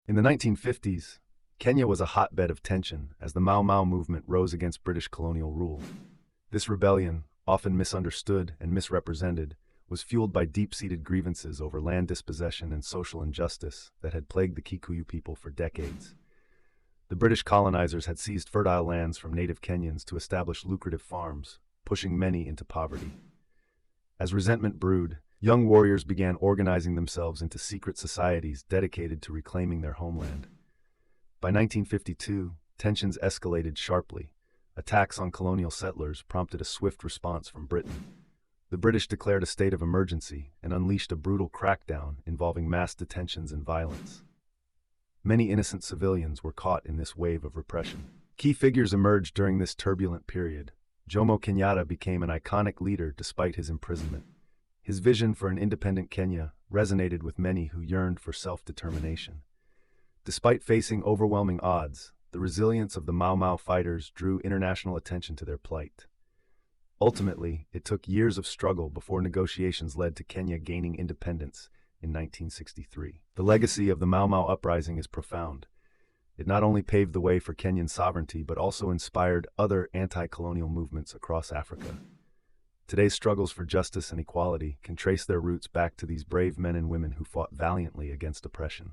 In the 1950s, Kenya was a hotbed of tension as the Mau Mau movement rose against British colonial rule. This rebellion, often misunderstood and misrepresented, was fueled by deep-seated grievances over land dispossession and social injustice that had plagued the Kikuyu people for decades. The British colonizers had seized fertile lands from native Kenyans to establish lucrative farms, pushing many into poverty. As resentment brewed, young warriors began organizing themselves into secret societies dedicated to reclaiming their homeland. By 1952, tensions escalated sharply. Attacks on colonial settlers prompted a swift response from Britain. The British declared a state of emergency and unleashed a brutal crackdown involving mass detentions and violence. Many innocent civilians were caught in this wave of repression. Key figures emerged during this turbulent period. Jomo Kenyatta became an iconic leader despite his imprisonment. His vision for an independent Kenya resonated with many who yearned for self-determination. Despite facing overwhelming odds, the resilience of the Mau Mau fighters drew international attention to their plight. Ultimately, it took years of struggle before negotiations led to Kenya gaining independence in 1963. The legacy of the Mau Mau Uprising is profound. It not only paved the way for Kenyan sovereignty but also inspired other anti-colonial movements across Africa. Today's struggles for justice and equality can trace their roots back to these brave men and women who fought valiantly against oppression.